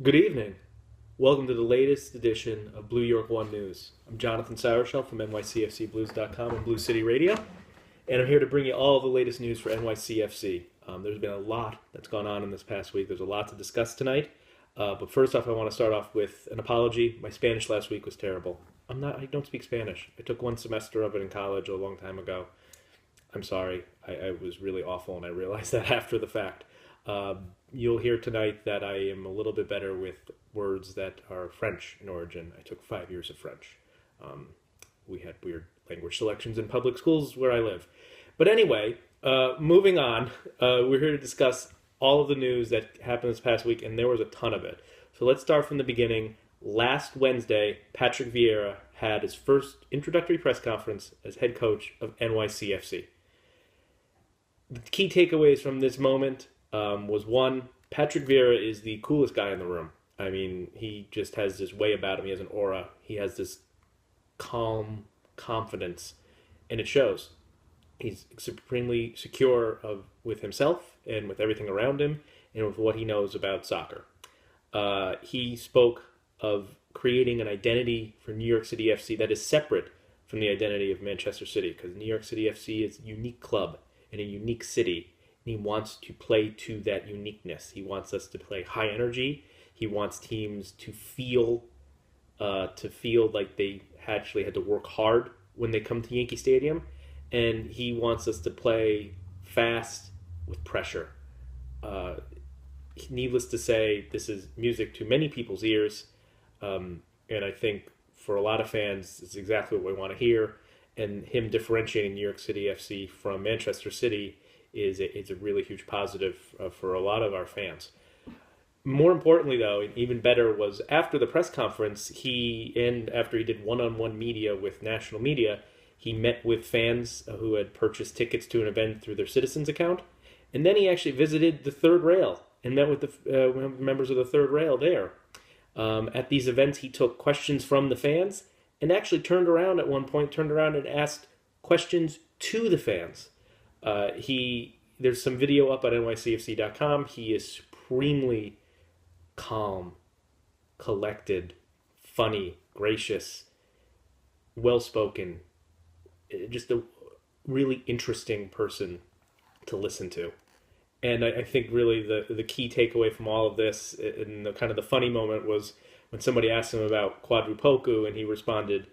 Good evening. Welcome to the latest edition of Blue York One News. I'm Jonathan Sauerschell from NYCFCBlues.com and Blue City Radio, and I'm here to bring you all the latest news for NYCFC. There's been a lot that's gone on in this past week. There's a lot to discuss tonight. But first off, I want to start off with an apology. My Spanish last week was terrible. I don't speak Spanish. I took one semester of it in college a long time ago. I'm sorry. I was really awful, and I realized that after the fact. You'll hear tonight that I am a little bit better with words that are French in origin. I took 5 years of French. We had weird language selections in public schools where I live. But anyway, moving on, we're here to discuss all of the news that happened this past week, and there was a ton of it. So let's start from the beginning. Last Wednesday, Patrick Vieira had his first introductory press conference as head coach of NYCFC. The key takeaways from this moment was one, Patrick Vieira is the coolest guy in the room. I mean, he just has this way about him. He has an aura. He has this calm confidence, and it shows. He's supremely secure with himself and with everything around him and with what he knows about soccer. He spoke of creating an identity for New York City FC that is separate from the identity of Manchester City, because New York City FC is a unique club in a unique city. He wants to play to that uniqueness. He wants us to play high energy. He wants teams to feel like they actually had to work hard when they come to Yankee Stadium. And he wants us to play fast with pressure. Needless to say, this is music to many people's ears. And I think for a lot of fans, it's exactly what we want to hear. And him differentiating New York City FC from Manchester City is a really huge positive for a lot of our fans. More importantly, though, and even better, was after the press conference, after he did one-on-one media with national media, he met with fans who had purchased tickets to an event through their Citizens account, and then he actually visited the third rail and met with the members of the third rail there. At these events, he took questions from the fans and actually turned around and asked questions to the fans. There's some video up on NYCFC.com. He is supremely calm, collected, funny, gracious, well-spoken, just a really interesting person to listen to. And I think really the key takeaway from all of this, and the kind of the funny moment, was when somebody asked him about Quadrupoku, and he responded,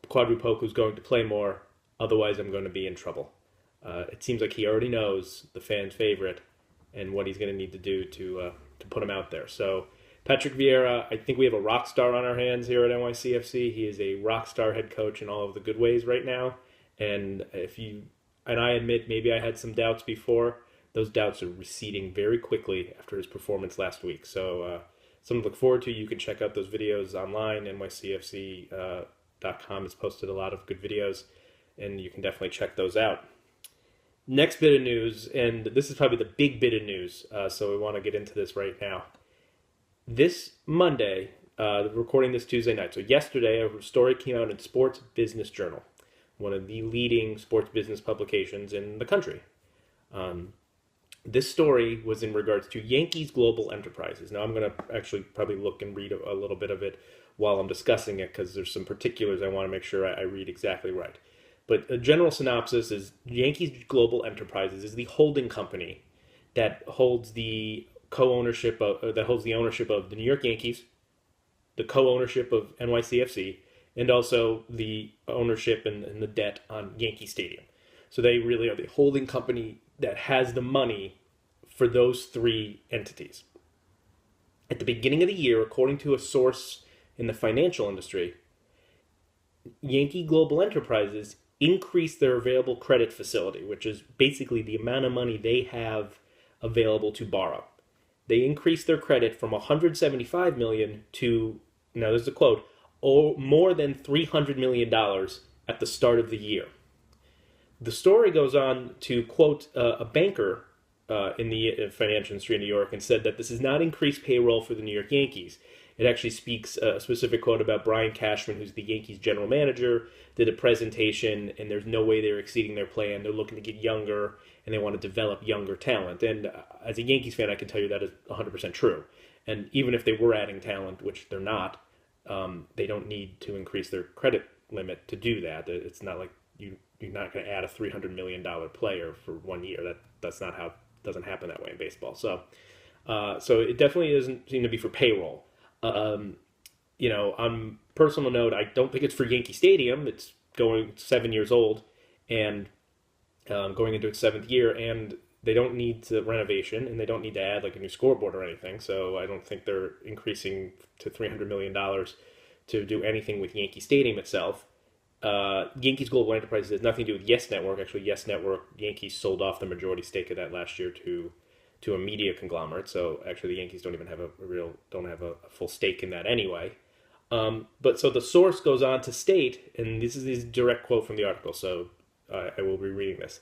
"Quadrupoku's going to play more, otherwise I'm going to be in trouble." It seems like he already knows the fan favorite and what he's going to need to do to put him out there. So Patrick Vieira, I think we have a rock star on our hands here at NYCFC. He is a rock star head coach in all of the good ways right now. And I admit maybe I had some doubts before. Those doubts are receding very quickly after his performance last week. So something to look forward to. You can check out those videos online. NYCFC.com has posted a lot of good videos, and you can definitely check those out. Next bit of news, and this is probably the big bit of news, so we want to get into this right now. This Monday, recording this Tuesday night, so yesterday, a story came out in Sports Business Journal, one of the leading sports business publications in the country. This story was in regards to Yankees Global Enterprises. Now, I'm going to actually probably look and read a little bit of it while I'm discussing it, because there's some particulars I want to make sure I read exactly right. But a general synopsis is Yankees Global Enterprises is the holding company that holds the ownership of the New York Yankees, the co-ownership of NYCFC, and also the ownership and the debt on Yankee Stadium. So they really are the holding company that has the money for those three entities. At the beginning of the year, according to a source in the financial industry, Yankee Global Enterprises increased their available credit facility, which is basically the amount of money they have available to borrow. They increased their credit from $175 million to, now there's a quote, more than $300 million at the start of the year. The story goes on to quote a banker in the financial industry in New York, and said that this is not increased payroll for the New York Yankees. It actually speaks a specific quote about Brian Cashman, who's the Yankees general manager, did a presentation, and there's no way they're exceeding their plan. They're looking to get younger, and they want to develop younger talent. And as a Yankees fan, I can tell you that is 100% true. And even if they were adding talent, which they're not, they don't need to increase their credit limit to do that. It's not like you're not going to add a $300 million player for 1 year. That's not how, doesn't happen that way in baseball. So it definitely doesn't seem to be for payroll. On personal note, I don't think it's for Yankee Stadium. It's going 7 years old and going into its 7th year, and they don't need the renovation, and they don't need to add like a new scoreboard or anything. So I don't think they're increasing to $300 million to do anything with Yankee Stadium itself. Yankees Global Enterprises has nothing to do with Yes Network. Actually, Yes Network, Yankees sold off the majority stake of that last year to a media conglomerate. So actually, the Yankees don't even have a full stake in that anyway. But so the source goes on to state, and this is a direct quote from the article, so I will be reading this.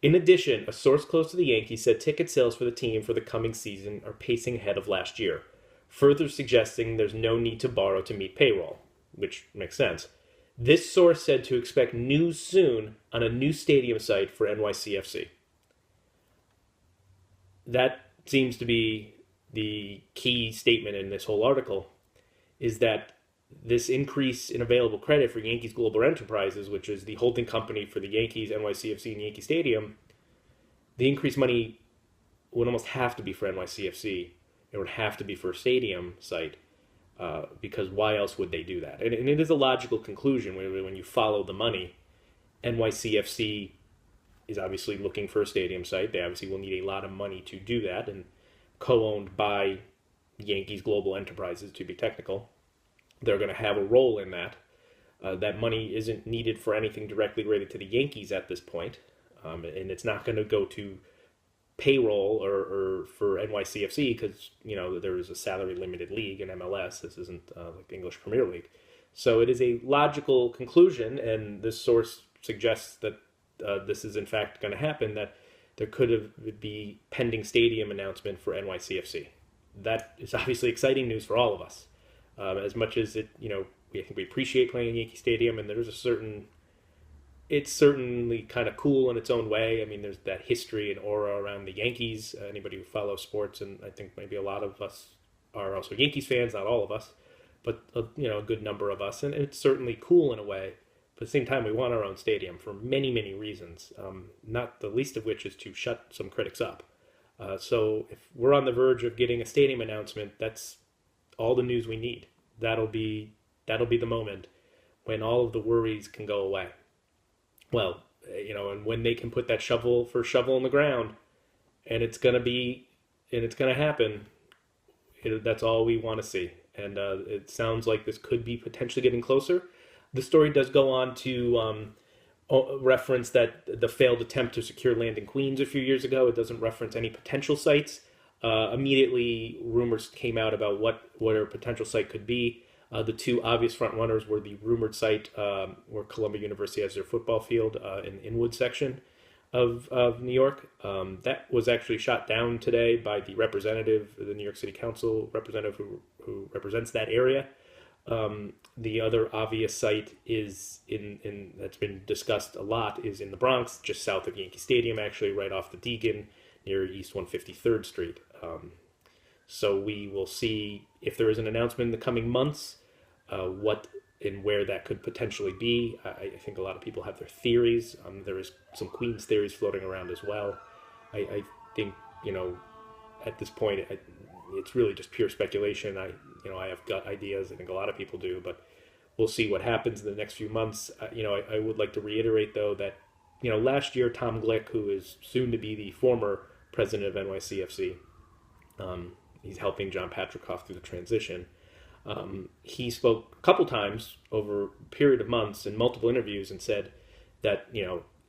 In addition, a source close to the Yankees said ticket sales for the team for the coming season are pacing ahead of last year, further suggesting there's no need to borrow to meet payroll, which makes sense. This source said to expect news soon on a new stadium site for NYCFC. That seems to be the key statement in this whole article, is that this increase in available credit for Yankees Global Enterprises, which is the holding company for the Yankees, NYCFC, and Yankee Stadium, the increased money would almost have to be for NYCFC. It would have to be for a stadium site, because why else would they do that? And it is a logical conclusion when you follow the money. NYCFC is obviously looking for a stadium site. They obviously will need a lot of money to do that, and co-owned by Yankees Global Enterprises, to be technical. They're going to have a role in that. That money isn't needed for anything directly related to the Yankees at this point, and it's not going to go to payroll or for NYCFC because there is a salary limited league in MLS. This isn't like the English Premier League, so it is a logical conclusion, and this source suggests that this is in fact going to happen. That there could be pending stadium announcement for NYCFC. That is obviously exciting news for all of us. As much as I think we appreciate playing in Yankee Stadium, and it's certainly kind of cool in its own way. I mean, there's that history and aura around the Yankees. Anybody who follows sports, and I think maybe a lot of us are also Yankees fans, not all of us, but a good number of us, and it's certainly cool in a way. But at the same time, we want our own stadium for many, many reasons, not the least of which is to shut some critics up. So if we're on the verge of getting a stadium announcement, that's all the news we need. That'll be the moment when all of the worries can go away. Well, and when they can put that shovel in the ground, and it's gonna happen. That's all we want to see, and it sounds like this could be potentially getting closer. The story does go on to reference that the failed attempt to secure land in Queens a few years ago. It doesn't reference any potential sites. Immediately, rumors came out about what a potential site could be. The two obvious front runners were the rumored site where Columbia University has their football field in the Inwood section of New York. That was actually shot down today by the New York City Council representative who represents that area. The other obvious site is in that's been discussed a lot is in the Bronx, just south of Yankee Stadium, actually right off the Deegan near East 153rd Street. So we will see if there is an announcement in the coming months, what and where that could potentially be. I think a lot of people have their theories. There is some Queens theories floating around as well. I think, at this point, it's really just pure speculation. I have gut ideas. I think a lot of people do, but we'll see what happens in the next few months. I would like to reiterate, though, that, last year, Tom Glick, who is soon to be the former president of NYCFC, he's helping John Patrickhoff through the transition. He spoke a couple times over a period of months in multiple interviews and said that,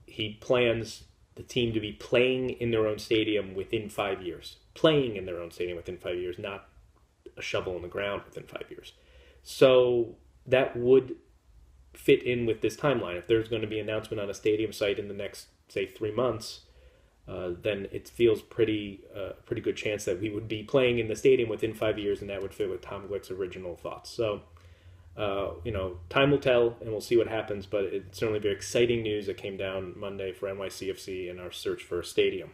he plans the team to be playing in their own stadium within 5 years. Playing in their own stadium within 5 years, not a shovel in the ground within 5 years. So that would fit in with this timeline. If there's going to be an announcement on a stadium site in the next, say, 3 months, then it feels pretty good chance that we would be playing in the stadium within 5 years, and that would fit with Tom Glick's original thoughts. So, time will tell, and we'll see what happens, but it's certainly very exciting news that came down Monday for NYCFC in our search for a stadium.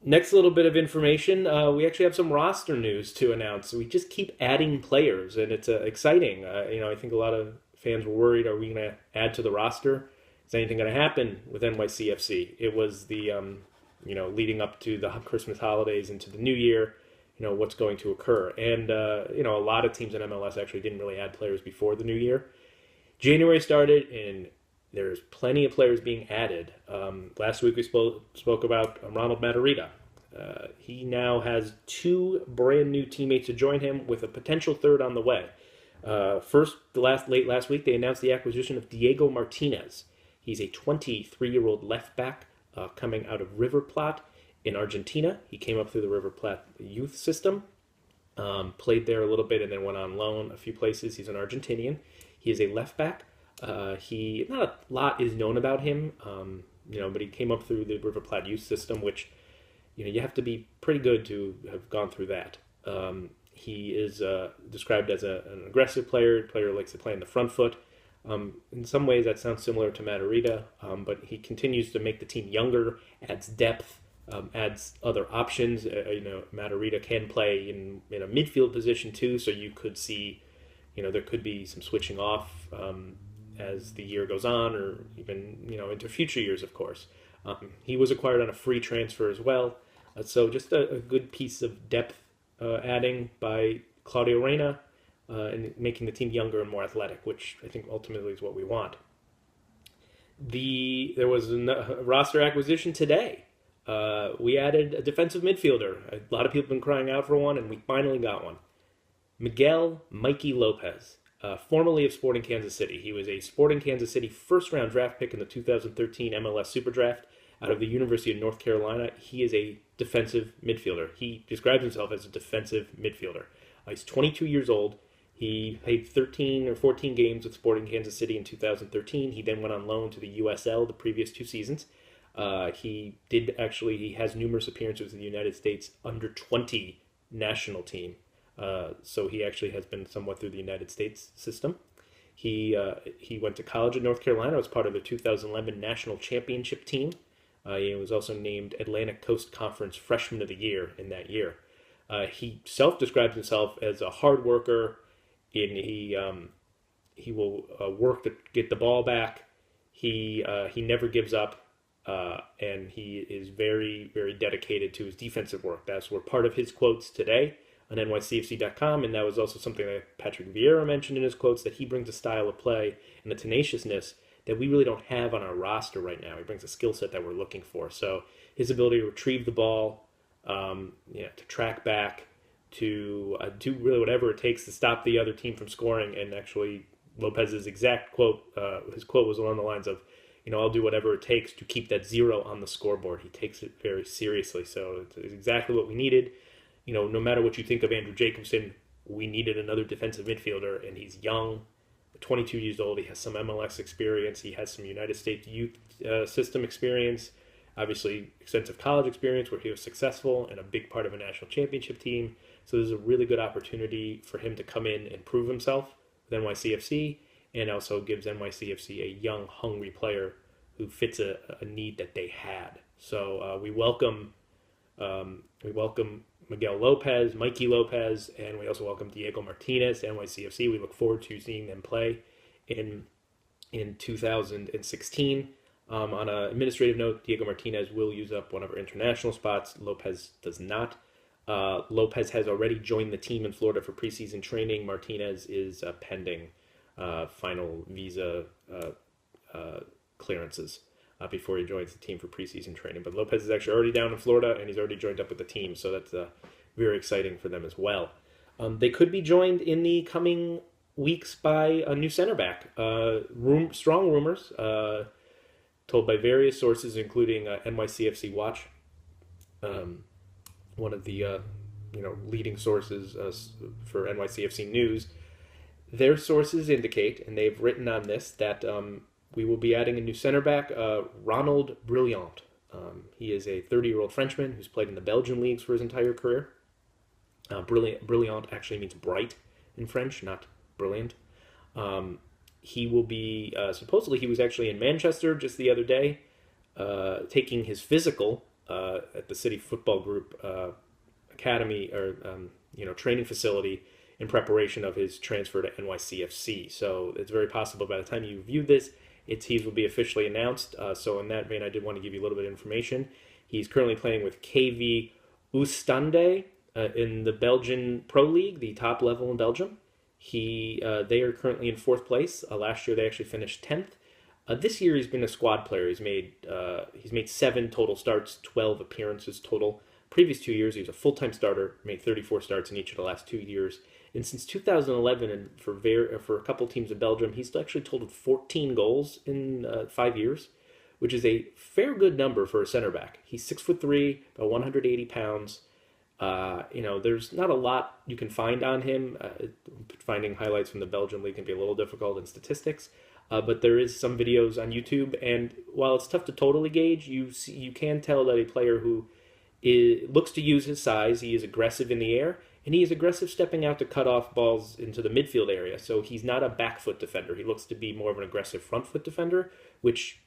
Next little bit of information, we actually have some roster news to announce. We just keep adding players, and it's exciting. I think a lot of fans were worried, are we going to add to the roster? Is anything going to happen with NYCFC? It was the, leading up to the Christmas holidays into the new year, what's going to occur. And, a lot of teams in MLS actually didn't really add players before the new year. January started, and there's plenty of players being added. Last week we spoke about Ronald Matarrita. He now has 2 brand new teammates to join him, with a potential third on the way. Late last week, they announced the acquisition of Diego Martinez. He's a 23-year-old left back coming out of River Plate in Argentina. He came up through the River Plate youth system, played there a little bit, and then went on loan a few places. He's an Argentinian. He is a left back. Not a lot is known about him, but he came up through the River Plate youth system, which, you have to be pretty good to have gone through that. He is described as an aggressive player who likes to play on the front foot. In some ways, that sounds similar to Matarrita, but he continues to make the team younger, adds depth, adds other options. Matarrita can play in a midfield position too, so you could see, there could be some switching off as the year goes on, or even into future years, of course. He was acquired on a free transfer as well, so just a good piece of depth adding by Claudio Reyna, and making the team younger and more athletic, which I think ultimately is what we want. There was a roster acquisition today. We added a defensive midfielder. A lot of people have been crying out for one, and we finally got one. Miguel Mikey Lopez, formerly of Sporting Kansas City. He was a Sporting Kansas City first-round draft pick in the 2013 MLS Super Draft out of the University of North Carolina. He is a defensive midfielder. He describes himself as a defensive midfielder. He's 22 years old. He played 13 or 14 games with Sporting Kansas City in 2013. He then went on loan to the USL the previous 2 seasons. He has numerous appearances in the United States under-20 national team. So he actually has been somewhat through the United States system. He went to college in North Carolina, was part of the 2011 National Championship team. He was also named Atlantic Coast Conference Freshman of the Year in that year. He self-describes himself as a hard worker, and he will work to get the ball back. He never gives up, and he is very, very dedicated to his defensive work. That's were part of his quotes today on NYCFC.com, and that was also something that Patrick Vieira mentioned in his quotes, that he brings a style of play and a tenaciousness that we really don't have on our roster right now. He brings a skill set that we're looking for. So his ability to retrieve the ball, to track back, to do really whatever it takes to stop the other team from scoring. And actually, Lopez's exact quote, his quote was along the lines of, I'll do whatever it takes to keep that 0 on the scoreboard. He takes it very seriously. So it's exactly what we needed. No matter what you think of Andrew Jacobson, we needed another defensive midfielder, and he's young, 22 years old. He has some MLS experience. He has some United States youth system experience, obviously extensive college experience where he was successful and a big part of a national championship team. So there's a really good opportunity for him to come in and prove himself with NYCFC, and also gives NYCFC a young, hungry player who fits a need that they had. So we welcome Miguel Lopez, Mikey Lopez, and we also welcome Diego Martinez to NYCFC. We look forward to seeing them play in 2016. On an administrative note, Diego Martinez will use up one of our international spots. Lopez does not. Lopez has already joined the team in Florida for preseason training. Martinez is pending final visa clearances before he joins the team for preseason training. But Lopez is actually already down in Florida, and he's already joined up with the team, so that's very exciting for them as well. They could be joined in the coming weeks by a new center back. Strong rumors, told by various sources, including NYCFC Watch, one of the leading sources for NYCFC news. Their sources indicate, and they've written on this, that we will be adding a new center back, Ronald Brillant. He is a 30-year-old Frenchman who's played in the Belgian leagues for his entire career. Brillant actually means bright in French, not brilliant. He will be, supposedly he was actually in Manchester just the other day, taking his physical at the City Football Group academy or training facility in preparation of his transfer to NYCFC. So it's very possible by the time you view this, he will be officially announced. So in that vein, I did want to give you a little bit of information. He's currently playing with K.V. Oostende in the Belgian Pro League, the top level in Belgium. They are currently in fourth place. Last year they actually finished 10th. This year he's been a squad player. He's made 7 total starts, 12 appearances total. Previous 2 years he was a full-time starter, made 34 starts in each of the last 2 years. And since 2011, and for a couple teams in Belgium, he's actually totaled 14 goals in 5 years, which is a fair good number for a center back. He's 6'3", about 180 pounds. There's not a lot you can find on him. Finding highlights from the Belgian league can be a little difficult in statistics, but there is some videos on YouTube. And while it's tough to totally gauge, you can tell that a player who looks to use his size. He is aggressive in the air, and he is aggressive stepping out to cut off balls into the midfield area. So he's not a back foot defender. He looks to be more of an aggressive front foot defender, which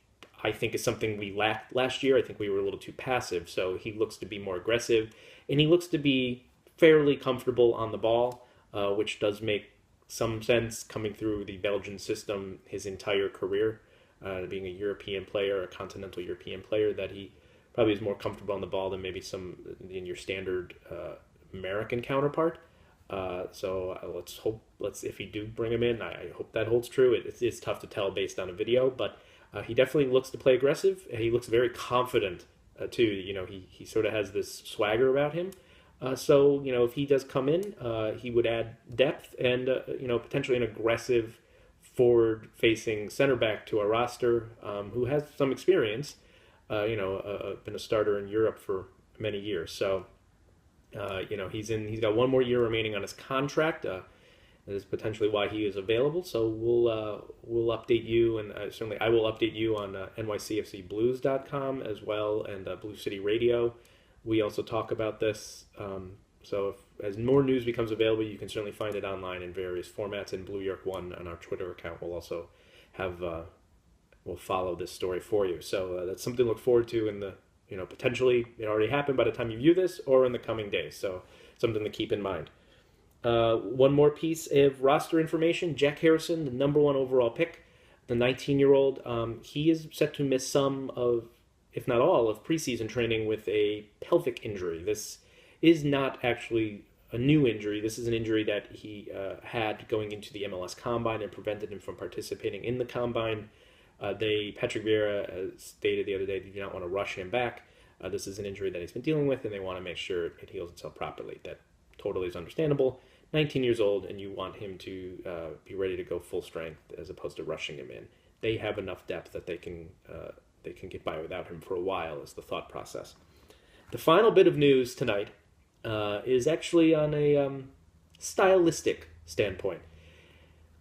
I think is something we lacked last year. I think we were a little too passive. So he looks to be more aggressive, and he looks to be fairly comfortable on the ball, which does make some sense coming through the Belgian system his entire career, being a European player, a continental European player, that he probably is more comfortable on the ball than maybe some in your standard American counterpart. If you do bring him in, I hope that holds true. It's tough to tell based on a video, but he definitely looks to play aggressive. He looks very confident too. He sort of has this swagger about him. If he does come in, he would add depth and potentially an aggressive forward-facing center back to our roster who has some experience. Been a starter in Europe for many years. So, he's got 1 more year remaining on his contract. That is potentially why he is available. So we'll update you, and certainly I will update you on NYCFCBlues.com as well, and Blue City Radio. We also talk about this. As more news becomes available, you can certainly find it online in various formats. And Blue York One on our Twitter account will also have. We'll follow this story for you. So that's something to look forward to in the, potentially it already happened by the time you view this or in the coming days. So something to keep in mind. One more piece of roster information. Jack Harrison, the number 1 overall pick, the 19-year-old, he is set to miss some of, if not all, of preseason training with a pelvic injury. This is not actually a new injury. This is an injury that he had going into the MLS Combine and prevented him from participating in the Combine. Patrick Vieira stated the other day they do not want to rush him back. This is an injury that he's been dealing with, and they want to make sure it heals itself properly. That totally is understandable. 19 years old, and you want him to be ready to go full strength as opposed to rushing him in. They have enough depth that they can get by without him for a while, is the thought process. The final bit of news tonight is actually on a stylistic standpoint.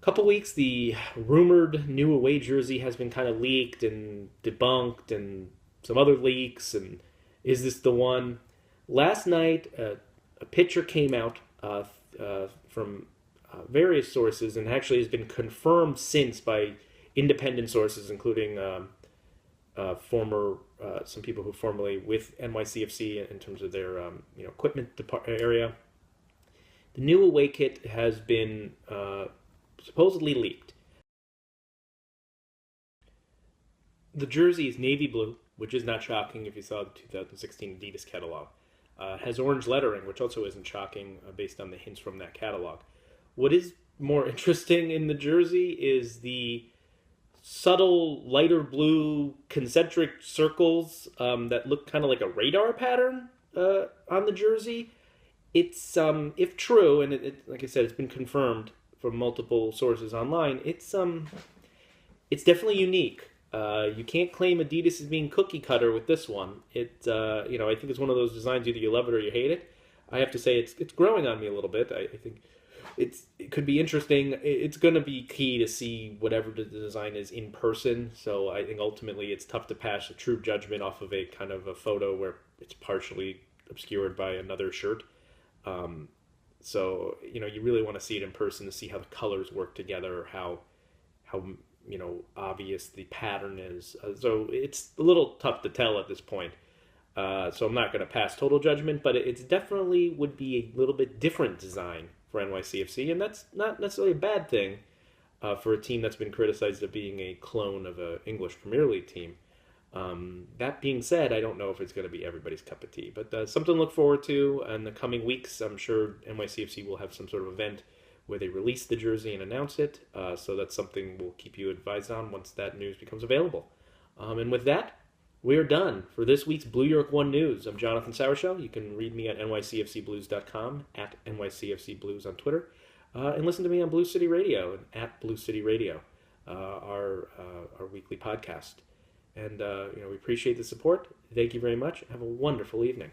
Couple weeks, the rumored new away jersey has been kind of leaked and debunked, and some other leaks, and is this the one? Last night, a picture came out from various sources, and actually has been confirmed since by independent sources, including some people who formerly with NYCFC in terms of their equipment area. The new away kit has been supposedly leaked. The jersey is navy blue, which is not shocking if you saw the 2016 Adidas catalog. Has orange lettering, which also isn't shocking based on the hints from that catalog. What is more interesting in the jersey is the subtle lighter blue concentric circles that look kind of like a radar pattern on the jersey. It's if true, and like I said, it's been confirmed from multiple sources online. It's definitely unique. You can't claim Adidas is being cookie cutter with this one. I think it's one of those designs, either you love it or you hate it. I have to say it's growing on me a little bit. I think it could be interesting. It's going to be key to see whatever the design is in person. So I think ultimately it's tough to pass a true judgment off of a kind of a photo where it's partially obscured by another shirt. So you really want to see it in person to see how the colors work together, how obvious the pattern is. So it's a little tough to tell at this point. So I'm not going to pass total judgment, but it's definitely would be a little bit different design for NYCFC, and that's not necessarily a bad thing for a team that's been criticized of being a clone of an English Premier League team. That being said, I don't know if it's going to be everybody's cup of tea, but something to look forward to in the coming weeks. I'm sure NYCFC will have some sort of event where they release the jersey and announce it, so that's something we'll keep you advised on once that news becomes available. And with that, we're done for this week's Blue York 1 News. I'm Jonathan Sauerschell. You can read me at NYCFCBlues.com, at NYCFCBlues on Twitter, and listen to me on Blue City Radio and at Blue City Radio, our weekly podcast. And we appreciate the support. Thank you very much. Have a wonderful evening.